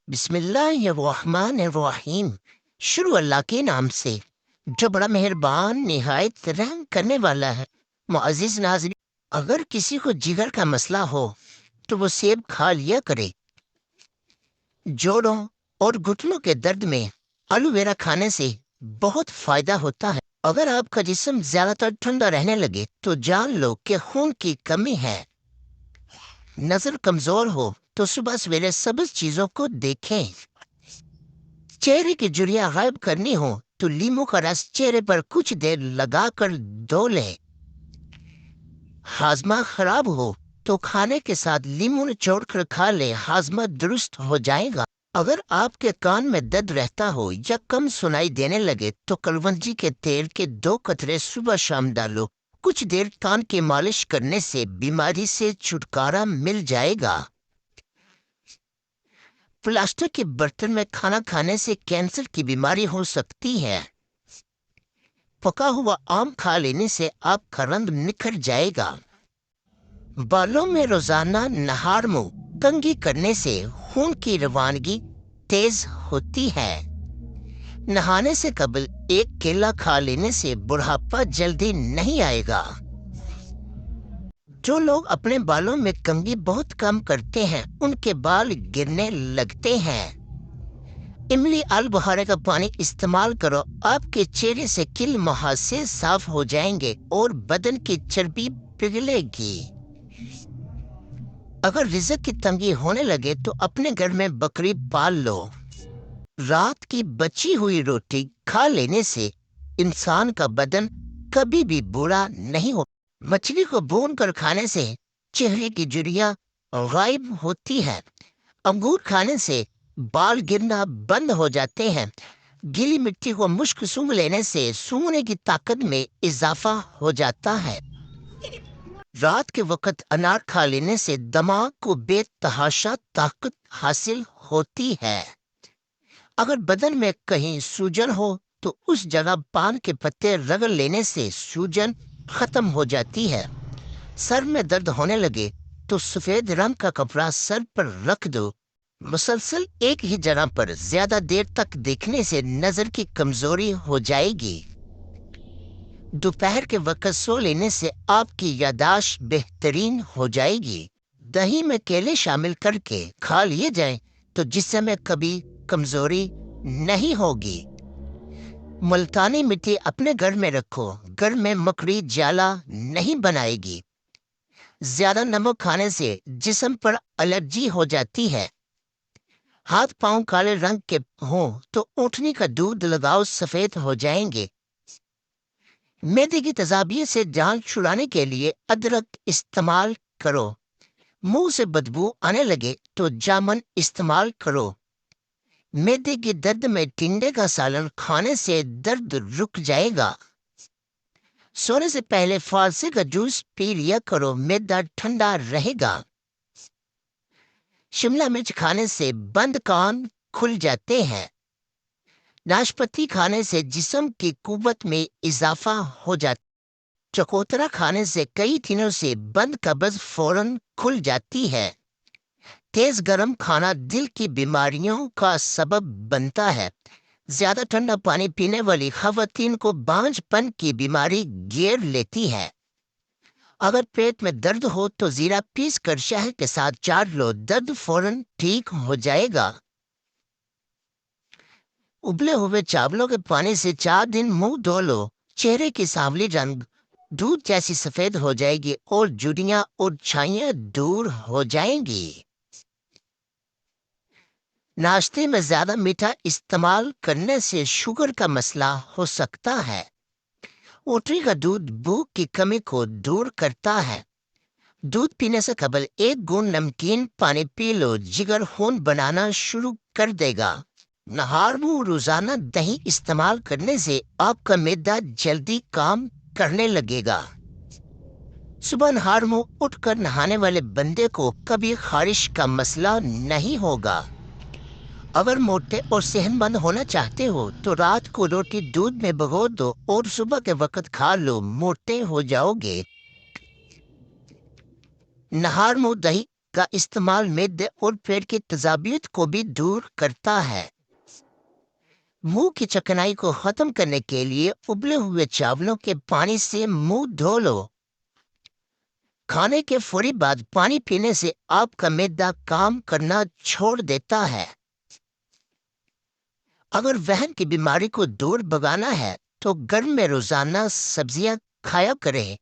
بسم اللہ الرحمن الرحیم۔ شروع اللہ کے نام سے جو بڑا مہربان نہایت رحم کرنے والا ہے۔ معزز ناظرین، اگر کسی کو جگر کا مسئلہ ہو تو وہ سیب کھا لیا کرے۔ جوڑوں اور گھٹنوں کے درد میں ایلو ویرا کھانے سے بہت فائدہ ہوتا ہے۔ اگر آپ کا جسم زیادہ تر ٹھنڈا رہنے لگے تو جان لو کہ خون کی کمی ہے۔ نظر کمزور ہو تو صبح سویرے سبز چیزوں کو دیکھیں۔ چہرے کی جھریاں غائب کرنی ہو تو لیمو کا رس چہرے پر کچھ دیر لگا کر دھو لیں۔ ہاضمہ خراب ہو تو کھانے کے ساتھ لیمو نچوڑ کر کھا لیں، ہاضمہ درست ہو جائے گا۔ اگر آپ کے کان میں درد رہتا ہو یا کم سنائی دینے لگے تو کلونجی کے تیل کے 2 قطرے صبح شام ڈالو۔ کچھ دیر کان کی مالش کرنے سے بیماری سے چھٹکارا مل جائے گا۔ پلاسٹک کے برتن میں کھانا کھانے سے کینسر کی بیماری ہو سکتی ہے۔ پکا ہوا آم کھا لینے سے آپ کا رنگ نکھر جائے گا۔ بالوں میں روزانہ نہار منہ کنگھی کرنے سے خون کی روانگی تیز ہوتی ہے۔ نہانے سے قبل ایک کیلا کھا لینے سے بڑھاپا جلدی نہیں آئے گا۔ جو لوگ اپنے بالوں میں کنگھی بہت کم کرتے ہیں ان کے بال گرنے لگتے ہیں۔ املی آل بخارے کا پانی استعمال کرو، آپ کے چہرے سے کل محاسے صاف ہو جائیں گے اور بدن کی چربی پگھلے گی۔ اگر رزق کی تنگی ہونے لگے تو اپنے گھر میں بکری پال لو۔ رات کی بچی ہوئی روٹی کھا لینے سے انسان کا بدن کبھی بھی بوڑھا نہیں ہو۔ مچھلی کو بھون کر کھانے سے چہرے کی جھریاں غائب ہوتی ہے۔ انگور کھانے سے بال گرنا بند ہو جاتے ہیں۔ گیلی مٹی کو مشک سونگھ لینے سے سونگھنے کی طاقت میں اضافہ ہو جاتا ہے۔ رات کے وقت انار کھا لینے سے دماغ کو بے تحاشا طاقت حاصل ہوتی ہے۔ اگر بدن میں کہیں سوجن ہو تو اس جگہ پان کے پتے رگڑ لینے سے سوجن ختم ہو جاتی ہے۔ سر میں درد ہونے لگے تو سفید رنگ کا کپڑا سر پر رکھ دو۔ مسلسل ایک ہی جگہ پر زیادہ دیر تک دیکھنے سے نظر کی کمزوری ہو جائے گی۔ دوپہر کے وقت سو لینے سے آپ کی یادداشت بہترین ہو جائے گی۔ دہی میں کیلے شامل کر کے کھا لیے جائیں تو جسم میں کبھی کمزوری نہیں ہوگی۔ ملتانی مٹی اپنے گھر میں رکھو، گھر میں مکڑی جالا نہیں بنائے گی۔ زیادہ نمک کھانے سے جسم پر الرجی ہو جاتی ہے۔ ہاتھ پاؤں کالے رنگ کے ہوں تو اونٹنی کا دودھ لگاؤ، سفید ہو جائیں گے۔ معدے کی تیزابیت سے جان چھڑانے کے لیے ادرک استعمال کرو۔ منہ سے بدبو آنے لگے تو جامن استعمال کرو۔ معدے کے درد میں ٹنڈے کا سالن کھانے سے درد رک جائے گا۔ سونے سے پہلے فالسے کا جوس پی لیا کرو، معدہ ٹھنڈا رہے گا۔ شملہ مرچ کھانے سے بند کان کھل جاتے ہیں۔ ناشپاتی کھانے سے جسم کی قوت میں اضافہ ہو جاتا ہے۔ چکوترا کھانے سے کئی دنوں سے بند قبض فوراً کھل جاتی ہے۔ تیز گرم کھانا دل کی بیماریوں کا سبب بنتا ہے۔ زیادہ ٹھنڈا پانی پینے والی خواتین کو بانجھ پن کی بیماری گھیر لیتی ہے۔ اگر پیٹ میں درد ہو تو زیرہ پیس کر شہد کے ساتھ چاٹ لو، درد فوراً ٹھیک ہو جائے گا۔ ابلے ہوئے چاولوں کے پانی سے 4 دن منہ دھو لو، چہرے کی سانولی رنگ دودھ جیسی سفید ہو جائے گی اور جھریاں اور چھائیاں دور ہو جائیں گی۔ ناشتے میں زیادہ میٹھا استعمال کرنے سے شوگر کا مسئلہ ہو سکتا ہے۔ اونٹنی کا دودھ بھوک کی کمی کو دور کرتا ہے۔ دودھ پینے سے قبل 1 گھونٹ نمکین پانی پی لو، جگر خون بنانا شروع کر دے گا۔ نہار منہ روزانہ دہی استعمال کرنے سے آپ کا معدہ جلدی کام کرنے لگے گا۔ صبح نہار منہ اٹھ کر نہانے والے بندے کو کبھی خارش کا مسئلہ نہیں ہوگا۔ اگر موٹے اور صحت مند ہونا چاہتے ہو تو رات کو روٹی دودھ میں بھگو دو اور صبح کے وقت کھا لو، موٹے ہو جاؤ گے۔ نہار منہ دہی کا استعمال معدے اور پیٹ کی تذابیت کو بھی دور کرتا ہے۔ منہ کی چکنائی کو ختم کرنے کے لیے ابلے ہوئے چاولوں کے پانی سے منہ دھو لو۔ کھانے کے فوری بعد پانی پینے سے آپ کا معدہ کام کرنا چھوڑ دیتا ہے۔ اگر وہن کی بیماری کو دور بھگانا ہے تو گرم میں روزانہ سبزیاں کھایا کریں۔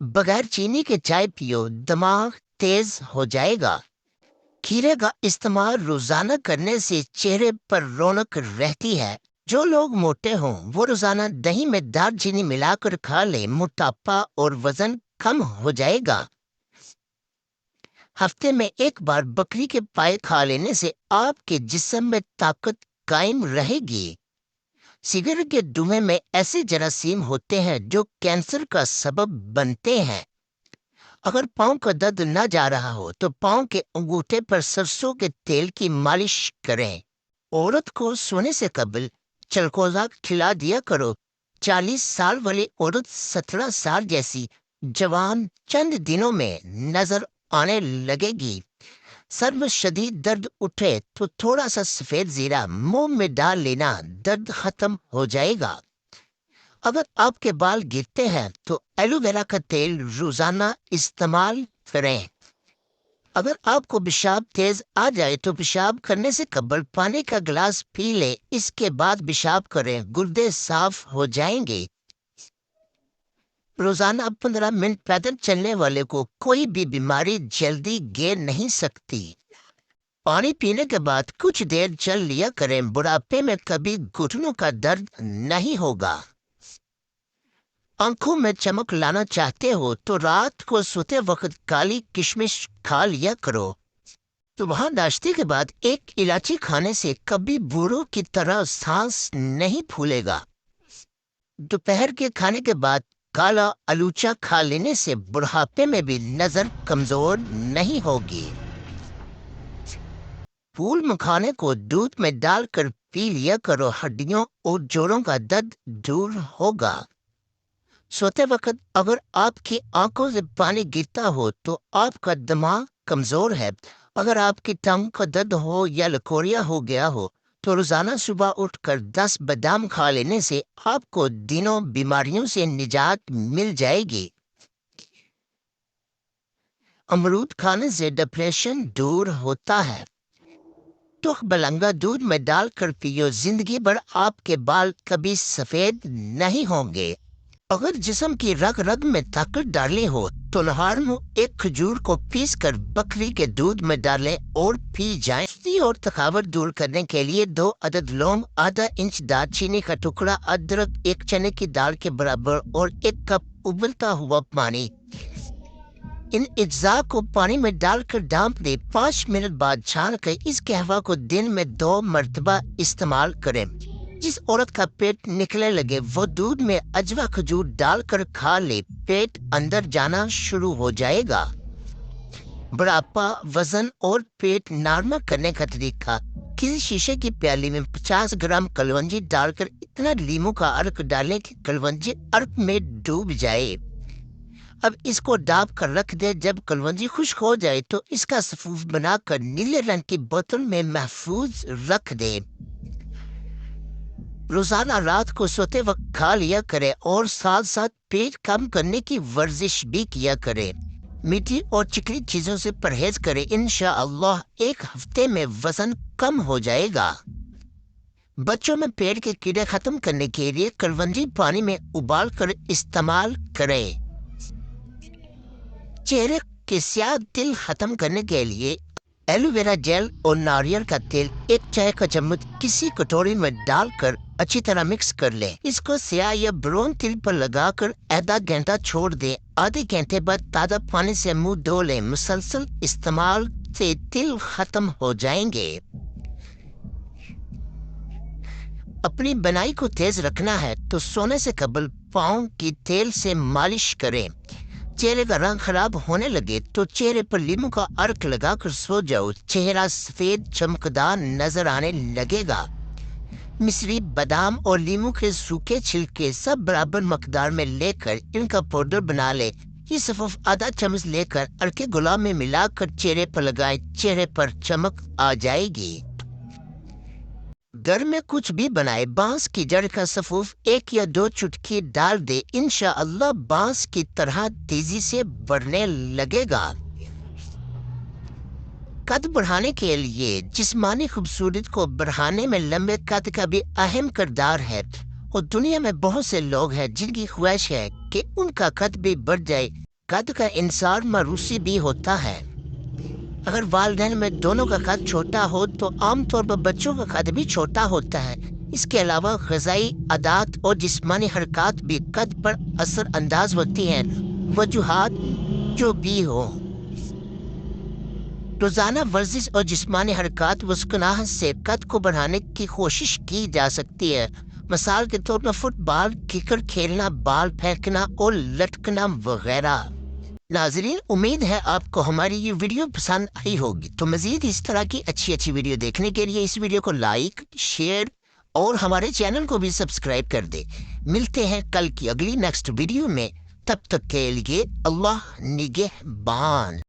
بغیر چینی کے چائے پیو، دماغ تیز ہو جائے گا۔ کھیرے کا استعمال روزانہ کرنے سے چہرے پر رونق رہتی ہے۔ جو لوگ موٹے ہوں وہ روزانہ دہی میں دار چینی ملا کر کھا لیں، موٹاپا اور وزن کم ہو جائے گا۔ ہفتے میں ایک بار بکری کے پائے کھا لینے سے آپ کے جسم میں طاقت قائم رہے گی۔ سگریٹ کے دھوئیں میں ایسے جراثیم ہوتے ہیں جو کینسر کا سبب بنتے ہیں۔ اگر پاؤں کا درد نہ جا رہا ہو تو پاؤں کے انگوٹھے پر سرسوں کے تیل کی مالش کریں۔ عورت کو سونے سے قبل چلکوزہ کھلا دیا کرو۔ 40 سال والی عورت 17 سال جیسی جوان چند دنوں میں نظر آنے لگے گی۔ سر میں شدید درد اٹھے تو تھوڑا سا سفید زیرہ منہ میں ڈال لینا، درد ختم ہو جائے گا۔ اگر آپ کے بال گرتے ہیں تو ایلو ویرا کا تیل روزانہ استعمال کریں۔ اگر آپ کو پیشاب تیز آ جائے تو پیشاب کرنے سے قبل پانی کا گلاس پی لیں، اس کے بعد پیشاب کریں، گردے صاف ہو جائیں گے۔ روزانہ 15 منٹ پیدل چلنے والے کو کوئی بھی بیماری جلدی گھیر نہیں سکتی۔ پانی پینے کے بعد کچھ دیر چل لیا کریں، بڑھاپے میں کبھی گھٹنوں کا درد نہیں ہوگا۔ آنکھوں میں چمک لانا چاہتے ہو تو رات کو سوتے وقت کالی کشمش کھا لیا کرو۔ صبح ناشتے کے بعد ایک الائچی کھانے سے کبھی بوروں کی طرح سانس نہیں پھولے گا۔ دوپہر کے کھانے کے بعد کالا الوچا کھا لینے سے بڑھاپے میں بھی نظر کمزور نہیں ہوگی۔ پھول مکھانے کو دودھ میں ڈال کر پی لیا کرو، ہڈیوں اور جوڑوں کا درد دور ہوگا۔ سوتے وقت اگر آپ کی آنکھوں سے پانی گرتا ہو تو آپ کا دماغ کمزور ہے۔ اگر آپ کی ٹانگ کا درد ہو یا لکوریا ہو گیا ہو تو روزانہ صبح اٹھ کر 10 بادام کھا لینے سے آپ کو دنوں بیماریوں سے نجات مل جائے گی۔ امرود کھانے سے ڈپریشن دور ہوتا ہے۔ تخ بلنگا دودھ میں ڈال کر پیو، زندگی بھر آپ کے بال کبھی سفید نہیں ہوں گے۔ اگر جسم کی رگ رگ میں طاقت ڈالنی ہو تو نہار میں ایک کھجور کو پیس کر بکری کے دودھ میں ڈالیں اور پی جائیں۔ سستی اور تھکاوٹ دور کرنے کے لیے 2 عدد لونگ، آدھا انچ دار چینی کا ٹکڑا، ادرک 1 چنے کی دال کے برابر اور 1 کپ ابلتا ہوا پانی۔ ان اجزاء کو پانی میں ڈال کر ڈانپ دیں، 5 منٹ بعد چھان کر اس قہوہ کو دن میں 2 مرتبہ استعمال کریں۔ جس عورت کا پیٹ نکلنے لگے وہ دودھ میں اجوا کھجور ڈال کر کھا لے، پیٹ اندر جانا شروع ہو جائے گا۔ بڑھاپا، وزن اور پیٹ نارمل کرنے کا طریقہ: کسی شیشے کی پیالی میں 50 گرام کلونجی ڈال کر اتنا لیموں کا عرق ڈالیں کہ کلونجی عرق میں ڈوب جائے۔ اب اس کو ڈانپ کر رکھ دے۔ جب کلونجی خشک ہو جائے تو اس کا سفوف بنا کر نیلے رنگ کی بوتل میں محفوظ رکھ دے۔ روزانہ رات کو سوتے وقت کھا لیا کرے اور ساتھ ساتھ پیٹ کم کرنے کی ورزش بھی کیا کرے۔ میٹھی اور چکنی چیزوں سے پرہیز کرے، انشاءاللہ 1 ہفتے میں وزن کم ہو جائے گا۔ بچوں میں پیٹ کے کیڑے ختم کرنے کے لیے کلونجی پانی میں ابال کر استعمال کریں۔ چہرے کے سیاہ تل ختم کرنے کے لیے ایلو ویرا جیل اور ناریل کا تیل 1 چائے کا چمچ کسی کٹوری میں ڈال کر اچھی طرح مکس کر لیں۔ اس کو سیاہ یا برون تل پر لگا کر آدھا گھنٹہ چھوڑ دیں۔ آدھے گھنٹے بعد تازہ پانی سے منہ دھو لیں۔ مسلسل استعمال سے تل ختم ہو جائیں گے۔ اپنی بنائی کو تیز رکھنا ہے تو سونے سے قبل پاؤں کی تیل سے مالش کریں۔ چہرے کا رنگ خراب ہونے لگے تو چہرے پر لیموں کا عرق لگا کر سو جاؤ، چہرہ سفید چمکدار نظر آنے لگے گا۔ مصری، بادام اور لیموں کے سوکھے چھلکے سب برابر مقدار میں لے کر ان کا پاؤڈر بنا لے۔ یہ صفف آدھا چمچ لے کر ارکے گلاب میں ملا کر چہرے پر لگائیں، چہرے پر چمک آ جائے گی۔ گھر میں کچھ بھی بنائے، بانس کی جڑ کا صفوف 1 یا 2 چٹکی ڈال دے، انشاءاللہ بانس کی طرح تیزی سے بڑھنے لگے گا۔ قد بڑھانے کے لیے جسمانی خوبصورتی کو بڑھانے میں لمبے قد کا بھی اہم کردار ہے، اور دنیا میں بہت سے لوگ ہیں جن کی خواہش ہے کہ ان کا قد بھی بڑھ جائے۔ قد کا انحصار موروثی بھی ہوتا ہے۔ اگر والدین میں دونوں کا قد چھوٹا ہو تو عام طور پر بچوں کا قد بھی چھوٹا ہوتا ہے۔ اس کے علاوہ غذائی عادات اور جسمانی حرکات بھی قد پر اثر انداز ہوتی ہیں۔ وجوہات جو بھی ہوں، روزانہ ورزش اور جسمانی حرکات وسکناہ سے قد کو بڑھانے کی کوشش کی جا سکتی ہے۔ مثال کے طور پر فٹ بال، کرکٹ کھیلنا، بال پھینکنا اور لٹکنا وغیرہ۔ ناظرین، امید ہے آپ کو ہماری یہ ویڈیو پسند آئی ہوگی، تو مزید اس طرح کی اچھی ویڈیو دیکھنے کے لیے اس ویڈیو کو لائک، شیئر اور ہمارے چینل کو بھی سبسکرائب کر دیں۔ ملتے ہیں کل کی اگلی نیکسٹ ویڈیو میں، تب تک کے لیے اللہ نگہبان۔